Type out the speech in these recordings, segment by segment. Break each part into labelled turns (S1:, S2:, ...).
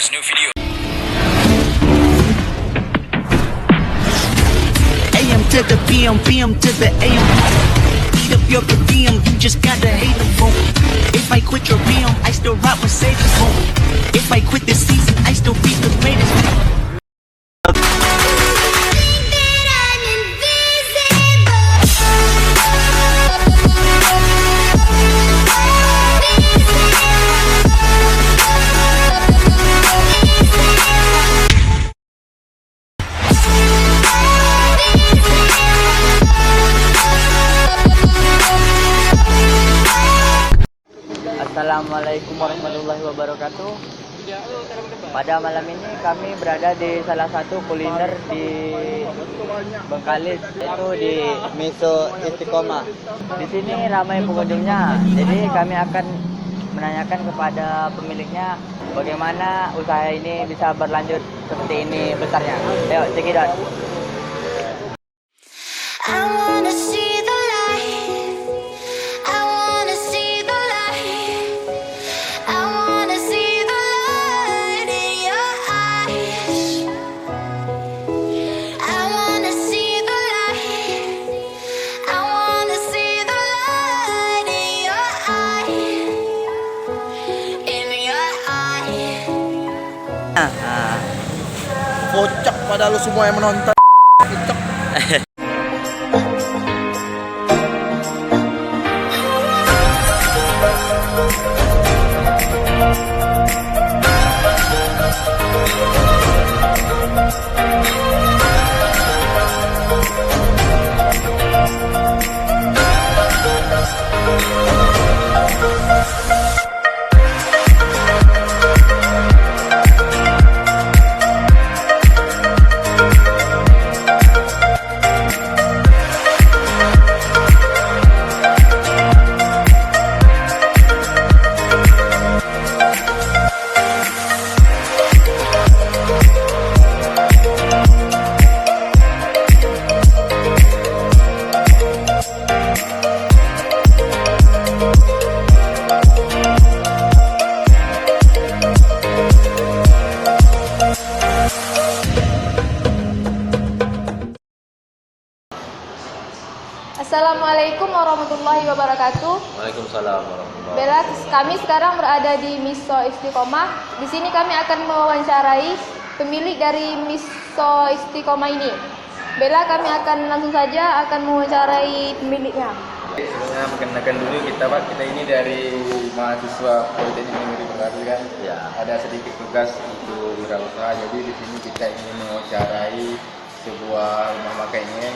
S1: fresh new video.
S2: AM to the PM, PM to the AM. Eat up your per diem, you just gotta hate them, boom. If I quit your BM, I still rock Mercedes, boom. If I quit this season, I still beat the greatest.
S3: Assalamualaikum warahmatullahi wabarakatuh. Pada malam ini kami berada di salah satu kuliner di Bengkalis, yaitu di Miso Istiqomah. Di sini ramai pengunjungnya, jadi kami akan menanyakan kepada pemiliknya bagaimana usaha ini bisa berlanjut seperti ini besarnya. Ayo, check it out.
S4: I wanna see the light. I wanna see the light. I wanna see the light in your eyes. I wanna see the light. I wanna see the light in your eye. In your eye.
S5: Kocak pada lu semua yang menonton. Kocak.
S6: Assalamualaikum warahmatullahi wabarakatuh.
S7: Waalaikumsalam warahmatullahi
S6: Bella, kami sekarang berada di Miso Istiqomah. Di sini kami akan mewawancarai pemilik dari Miso Istiqomah ini. Bella, kami akan langsung saja mewawancarai pemiliknya.
S5: Sebelumnya perkenalkan dulu kita Pak, kita ini dari mahasiswa Politeknik Negeri Bengkalis kan.
S7: Ya.
S5: Ada sedikit tugas untuk wirausaha. Jadi di sini kita ingin mewawancarai sebuah rumah makan ini.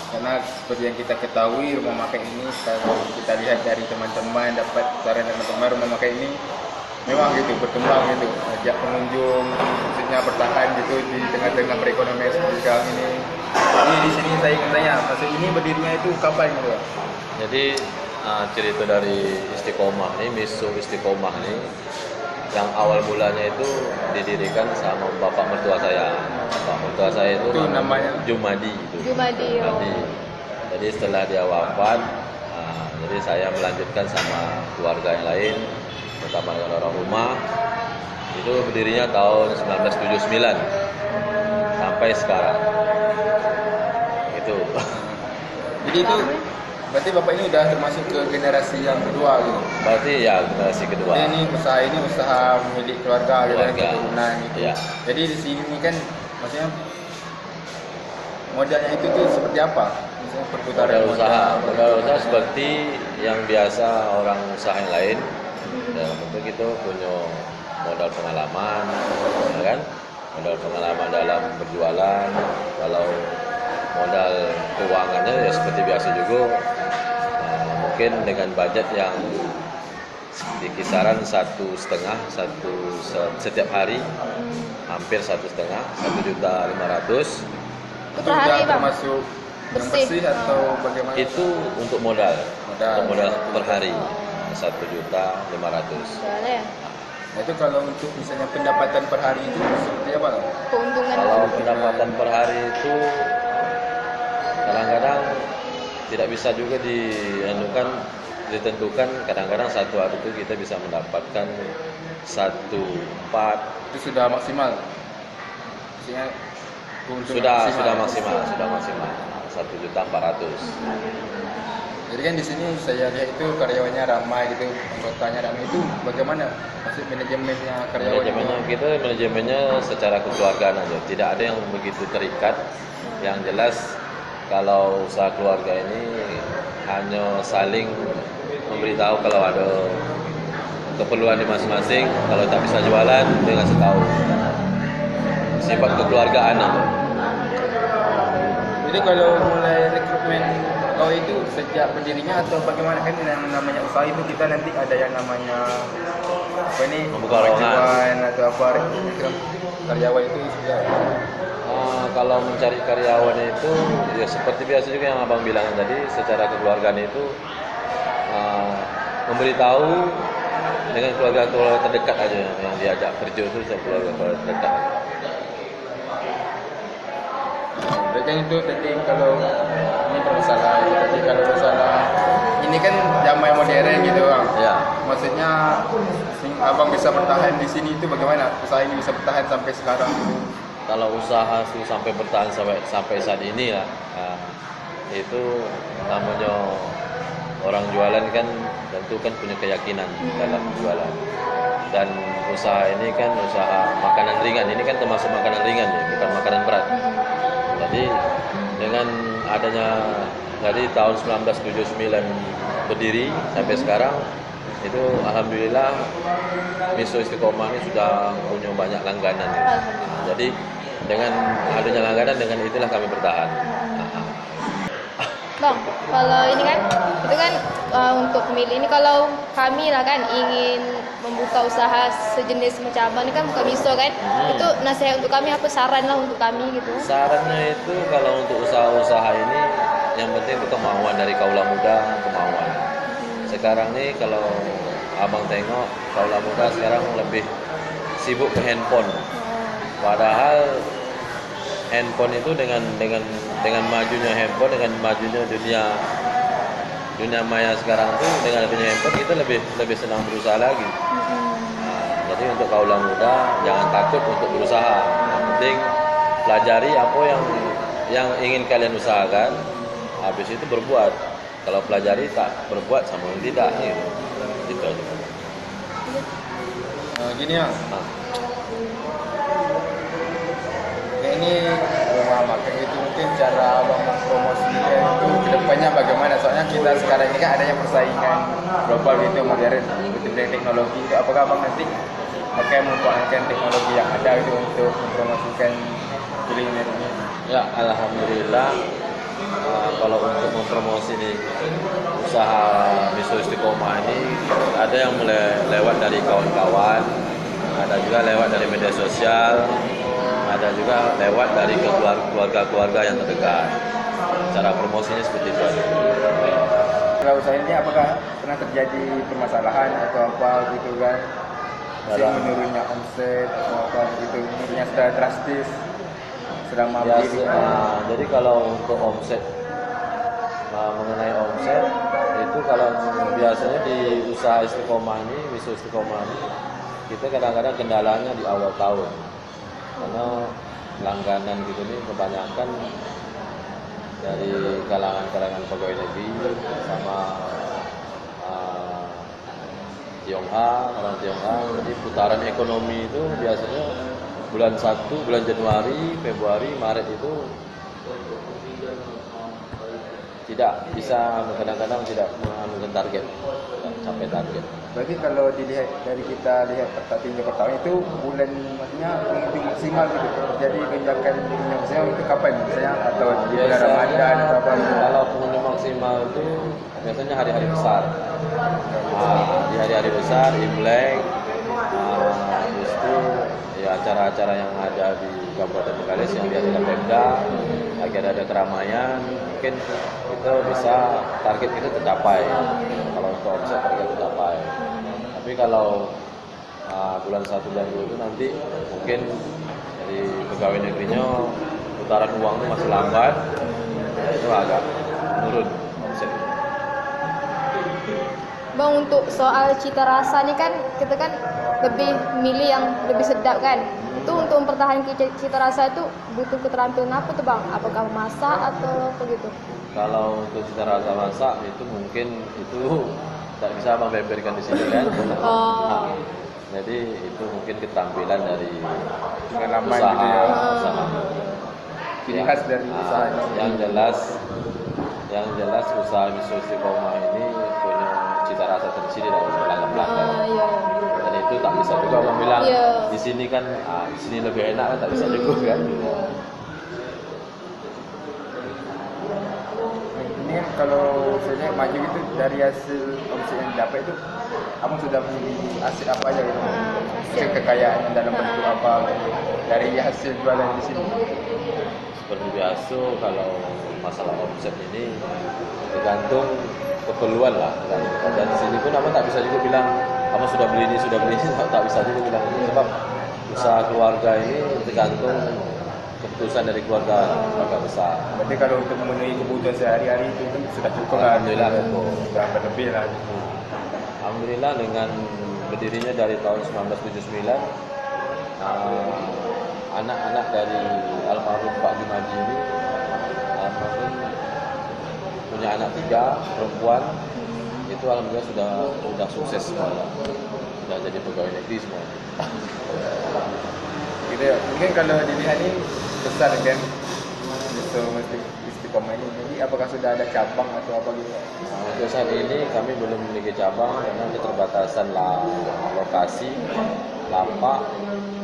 S5: Karena seperti yang kita ketahui rumah makan ini kalau kita lihat dari teman-teman dapat saran teman-teman rumah makan ini memang gitu berkembang gitu, ajak pengunjung maksudnya bertahan gitu di tengah-tengah perekonomian seperti sekarang ini. Jadi di sini saya ingin tanya, maksud ini berdirinya itu kapan gitu?
S7: Jadi cerita dari Istiqomah ini, Miso Istiqomah ini yang awal mulanya itu didirikan sama bapak mertua saya. Bapak mertua saya itu
S5: namanya
S7: Jumadi itu.
S6: Jumadi.
S7: Jadi setelah dia wafat, jadi saya melanjutkan sama keluarga yang lain, pertama dengan orang rumah. Itu berdirinya tahun 1979 sampai sekarang. Itu.
S5: Jadi itu berarti bapak ini udah termasuk ke generasi yang kedua gitu.
S7: Berarti ya generasi kedua.
S5: Jadi ini usaha milik keluarga dan keturunan gitu.
S7: Ya.
S5: Jadi di sini kan maksudnya modalnya itu tuh seperti apa? Misalnya perputaran
S7: Modal usaha seperti yang biasa orang usaha yang lain. Dalam bentuk itu punya modal pengalaman, ya kan? Modal pengalaman dalam berjualan. Kalau modal keuangannya ya seperti biasa juga. Mungkin dengan budget yang di kisaran 1,5 setiap hari, hampir 1,5, 1.500.000.
S5: Itu udah termasuk yang bersih atau bagaimana?
S7: Itu untuk modal per hari 1.500.000.
S5: Nah, itu kalau untuk misalnya pendapatan per hari itu seperti apa?
S6: Keuntungan.
S7: Kalau pendapatan per hari itu kadang-kadang tidak bisa juga dianukan ditentukan kadang-kadang satu hari itu kita bisa mendapatkan 1/4.
S5: Itu sudah maksimal. Maksudnya
S7: Sudah maksimal 1.400.000.
S5: Jadi kan di sini saya lihat itu karyawannya ramai gitu, anggotanya ramai, itu bagaimana? Maksud manajemennya karyawan?
S7: Manajemennya secara kekeluargaan aja, tidak ada yang begitu terikat. Yang jelas kalau usaha keluarga ini hanya saling memberitahu kalau ada keperluan di masing-masing. Kalau tak bisa jualan, dia ngasih tahu. Sifat kekeluargaan aja.
S5: Jadi kalau mulai rekrutmen pegawai itu sejak berdirinya atau bagaimana, kan yang namanya usaha itu kita nanti ada yang namanya apa ini,
S7: Membuka lowongan
S5: kemajuan atau apa, karyawan itu sudah.
S7: Kalau mencari karyawan itu ya seperti biasa juga yang abang bilang tadi, secara kekeluargaan itu memberitahu dengan keluarga terdekat aja yang diajak kerja itu, keluarga terdekat aja.
S5: Berarti itu tadi kalau ini bermasalah, jadi kalau masalah ini kan zaman modern gitu bang.
S7: Ya.
S5: Maksudnya abang bisa bertahan di sini itu bagaimana? Usaha ini bisa bertahan sampai sekarang gitu.
S7: Kalau usaha itu sampai bertahan sampai saat ini ya, itu namanya orang jualan kan tentu kan punya keyakinan dalam jualan. Dan usaha ini kan usaha makanan ringan, ini kan termasuk makanan ringan ya, bukan makanan berat. Jadi dengan adanya dari tahun 1979 berdiri sampai sekarang, itu alhamdulillah Miso Istiqomah ini sudah punya banyak langganan. Jadi dengan adanya langganan, dengan itulah kami bertahan.
S6: Bang, kalau ini kan, itu kan untuk pemilih ini, kalau kami lah kan ingin membuka usaha sejenis macam abang ini kan buka miso kan, itu nasihat untuk kami apa, saran lah untuk kami gitu?
S7: Sarannya itu kalau untuk usaha-usaha ini yang penting itu kemauan dari kaula muda, kemauan. Sekarang nih kalau abang tengok kaula muda sekarang lebih sibuk ke handphone. Padahal handphone itu dengan majunya handphone, dengan majunya dunia maya sekarang itu, dengan adanya handphone kita lebih senang berusaha lagi. Jadi untuk kaula muda jangan takut untuk berusaha. Yang penting pelajari apa yang ingin kalian usahakan, habis itu berbuat. Kalau pelajari tak berbuat sama yang tidak gitu. Gitu aja.
S5: Gini ya. Ini rumah makan itu mungkin cara abang mempromosikan itu kedepannya bagaimana? Soalnya kita sekarang ini kan adanya persaingan global gitu, modern, dengan teknologi itu. Apakah abang nanti akan memanfaatkan teknologi yang ada itu untuk mempromosikan kuliner ini?
S7: Ya, alhamdulillah. Kalau untuk mempromosi nih usaha Miso Istiqomah ini, ada yang mulai lewat dari kawan-kawan, ada juga lewat dari media sosial, ada juga lewat dari keluarga-keluarga yang terdekat. Cara promosinya seperti itu aja.
S5: Kalau usaha ini apakah pernah terjadi permasalahan atau apa gitu kan? Menurunnya omset atau apa gitu, menurunnya secara drastis, sedang mampu.
S7: Jadi kalau untuk omset, mengenai omset itu kalau biasanya di usaha Istiqomah ini, Miso Istiqomah ini, kita kadang-kadang kendalanya di awal tahun. Karena langganan gitu nih kebanyakan dari kalangan pegawai negeri sama Tionghoa, orang Tionghoa. Jadi putaran ekonomi itu biasanya bulan 1, bulan Januari, Februari, Maret itu tidak bisa, kadang-kadang tidak menganukan target, tidak sampai target.
S5: Berarti kalau dilihat dari kita lihat tinjau pertama itu bulan, maksudnya pengunjung maksimal gitu. Jadi lonjakan pengunjung maksimal itu kapan? Misalnya atau di bulan Ramadan atau apa?
S7: Kalau pengunjung maksimal itu biasanya hari-hari besar. Di hari-hari besar, Imlek, habis itu ya acara-acara yang ada di Kabupaten Bengkalis yang diadakan Pemda, lagi ada keramaian, mungkin kita bisa target kita tercapai. Kalau untuk omset target tercapai. Tapi kalau bulan 1 dan 2 itu nanti mungkin dari pegawai negerinya putaran uang itu masih lambat, itu agak menurun omset.
S6: Bang, untuk soal cita rasa nih kan kita kan lebih milih yang lebih sedap kan. Itu untuk mempertahankan cita rasa itu butuh keterampilan apa tuh Bang? Apakah masak atau apa gitu?
S7: Kalau untuk cita rasa masak itu mungkin itu tak bisa Abang beberkan di sini kan.
S6: Oh.
S7: Jadi itu mungkin keterampilan dari
S5: Pengalaman
S7: usaha,
S5: gitu ya.
S7: usaha.
S5: Ciri khas dari usahanya.
S7: Yang jelas usaha Miso Istiqomah ini punya cita rasa tersendiri dari pelanggan pelanggan.
S6: Iya.
S7: Dan itu tak bisa juga Abang bilang
S6: Iya.
S7: di sini kan di sini lebih enak kan tak bisa juga kan.
S5: Ini kan kalau misalnya maju itu dari hasil omset yang didapat itu, abang sudah memiliki aset apa aja gitu? Hasil kekayaan yang dalam bentuk apa gitu, dari hasil jualan di sini?
S7: Seperti biasa kalau masalah omset ini tergantung keperluan lah. Dan di sini pun abang tak bisa juga bilang abang sudah beli ini tak bisa juga bilang sebab usaha keluarga ini tergantung keputusan dari keluarga besar.
S5: Berarti kalau untuk memenuhi kebutuhan sehari-hari itu kan sudah cukup lah.
S7: Alhamdulillah cukup.
S5: Sudah berlebih lah.
S7: Alhamdulillah dengan berdirinya dari tahun 1979 anak-anak dari almarhum Pak Junaji ini almarhum punya anak 3 perempuan, itu alhamdulillah sudah sukses semua, sudah jadi pegawai negeri semua.
S5: Gitu ya. Mungkin kalau dilihat ini besar kan Miso Istiqomah ini. Jadi apakah sudah ada cabang atau apa gitu?
S7: Untuk saat ini kami belum memiliki cabang karena keterbatasan lokasi, lapak,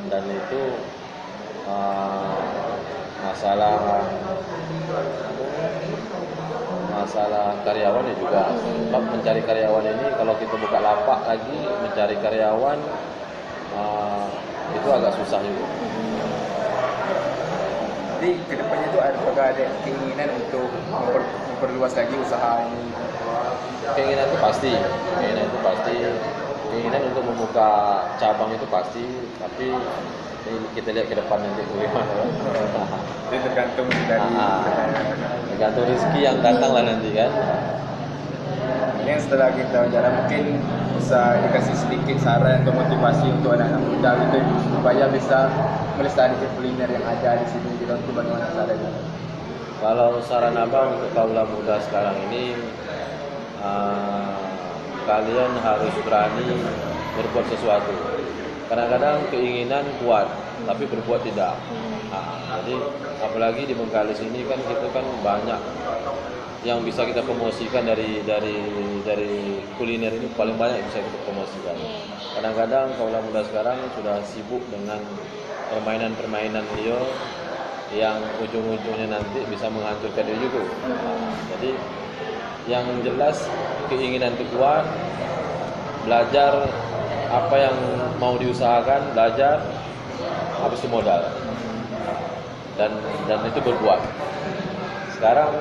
S7: dan itu masalah karyawan ya juga. Sebab mencari karyawan ini kalau kita buka lapak lagi mencari karyawan itu agak susah juga.
S5: Jadi kedepannya itu apakah ada keinginan untuk memperluas lagi usaha ini?
S7: Keinginan itu pasti, keinginan untuk membuka cabang itu pasti, tapi kita lihat ke depan nanti bagaimana.
S5: Jadi tergantung dari
S7: tergantung rezeki yang datang lah nanti kan.
S5: Yang setelah kita jalan mungkin bisa dikasih sedikit saran atau motivasi untuk anak-anak muda gitu supaya bisa melestarikan kuliner yang ada di sini gitu. Itu bagaimana caranya?
S7: Kalau saran abang untuk kaula muda sekarang ini, kalian harus berani berbuat sesuatu. Kadang-kadang keinginan kuat, tapi berbuat tidak. Jadi apalagi di Bengkalis ini kan kita kan banyak yang bisa kita promosikan dari kuliner ini, paling banyak yang bisa kita promosikan. Kadang-kadang kaula muda sekarang sudah sibuk dengan permainan-permainan dia yang ujung-ujungnya nanti bisa menghancurkan dia juga. Jadi yang jelas keinginan itu kuat, belajar apa yang mau diusahakan, belajar, habis itu modal, dan itu berbuat. Sekarang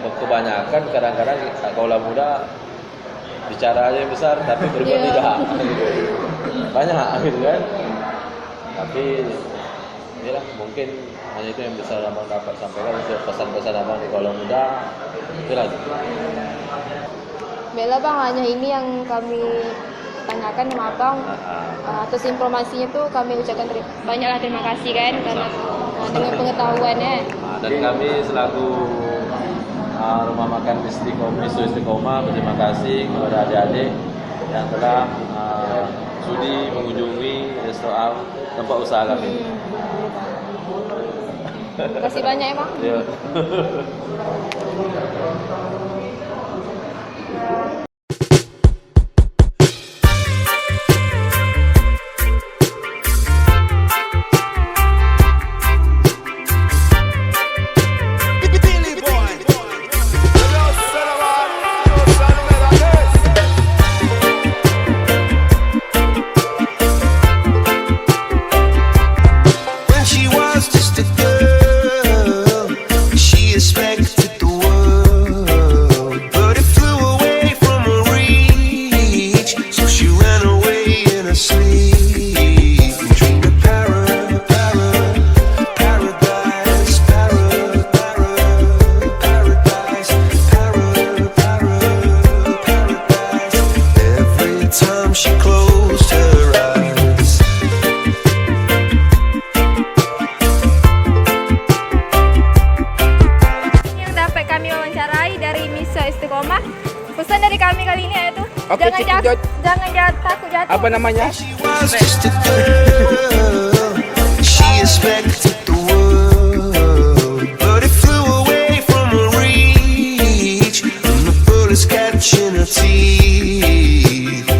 S7: kebanyakan kadang-kadang kaula muda bicara aja yang besar tapi berbuat tidak, banyak gitu kan. Tapi inilah mungkin hanya itu yang bisa abang dapat sampaikan untuk pesan-pesan abang di kaula muda. Itulah.
S6: Bella Bang, hanya ini yang kami tanyakan sama Abang. Atas informasinya tuh kami ucapkan banyaklah terima kasih kan karena dengan pengetahuannya.
S7: Dan kami selaku Rumah Makan Miso Istiqomah berterima kasih kepada adik-adik yang telah sudi mengunjungi restoran tempat usaha kami.
S6: Terima kasih banyak ya Bang.
S7: Ya.
S2: When she was just a girl, she expected the world.
S5: Oke, Cikijot.
S6: jangan takut jatuh.
S5: Apa namanya?
S2: She was just a girl. She expected